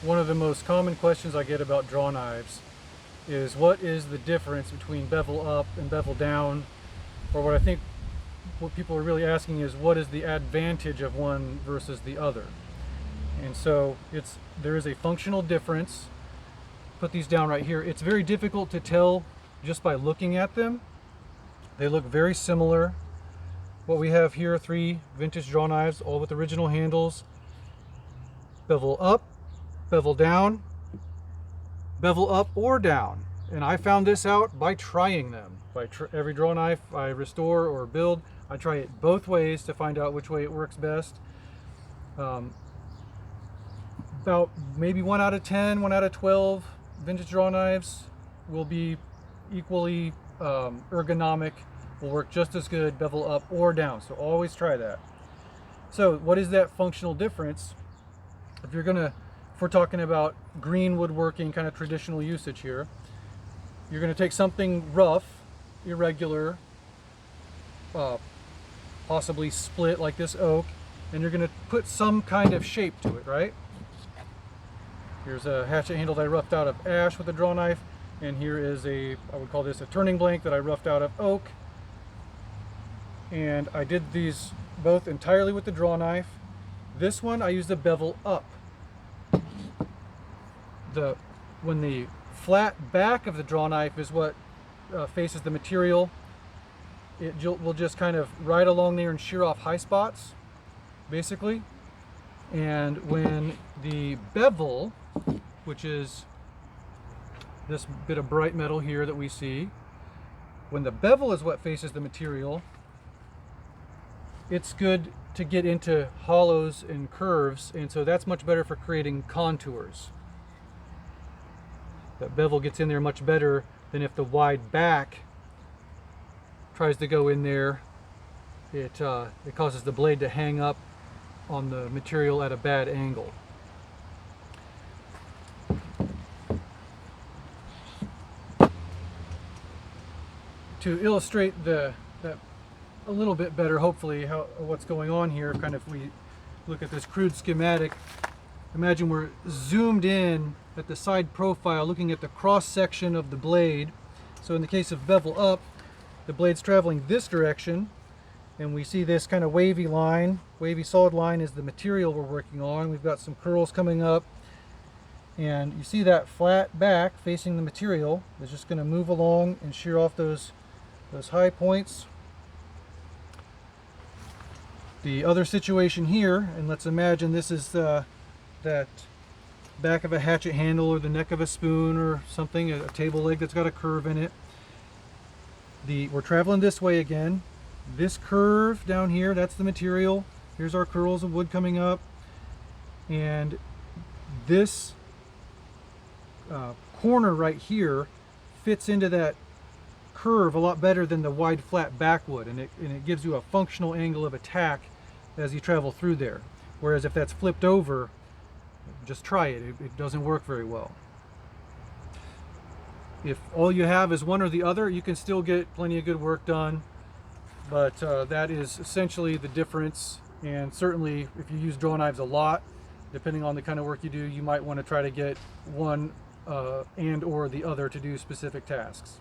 one of the most common questions I get about draw knives is what is the difference between bevel up and bevel down, or what I think what people are really asking is what is the advantage of one versus the other. And so there is a functional difference. Put these down right here. It's very difficult to tell just by looking at them. They look very similar. What we have here are 3 vintage draw knives, all with original handles. Bevel up, bevel down, bevel up or down. And I found this out by trying them. Every draw knife I restore or build, I try it both ways to find out which way it works best. About maybe 1 out of 10, 1 out of 12 vintage draw knives will be equally ergonomic, will work just as good bevel up or down. So always try that. So what is that functional difference? If we're talking about green woodworking kind of traditional usage here, you're going to take something rough, irregular, possibly split like this oak, and you're going to put some kind of shape to it, right? Here's a hatchet handle that I roughed out of ash with a draw knife, and here is I would call this a turning blank that I roughed out of oak. And I did these both entirely with the draw knife. This one I used a bevel up. When the flat back of the draw knife is what faces the material, it will just kind of ride along there and shear off high spots, basically. And when the bevel, which is this bit of bright metal here that we see, when the bevel is what faces the material, it's good to get into hollows and curves, and so that's much better for creating contours. That bevel gets in there much better than if the wide back tries to go in there. It causes the blade to hang up on the material at a bad angle. To illustrate that a little bit better, hopefully, what's going on here, kind of if we look at this crude schematic, imagine we're zoomed in at the side profile looking at the cross section of the blade. So in the case of bevel up, the blade's traveling this direction, and we see this kind of wavy line. Wavy solid line is the material we're working on. We've got some curls coming up, and you see that flat back facing the material is just going to move along and shear off those high points. The other situation here, and let's imagine this is that back of a hatchet handle or the neck of a spoon or something, a table leg that's got a curve in it. We're traveling this way again. This curve down here, that's the material. Here's our curls of wood coming up. And this corner right here fits into that curve a lot better than the wide flat back would, and it gives you a functional angle of attack as you travel through there. Whereas if that's flipped over, just try it. It doesn't work very well. If all you have is one or the other, you can still get plenty of good work done, but that is essentially the difference. And certainly if you use draw knives a lot, depending on the kind of work you do, you might want to try to get one and or the other to do specific tasks.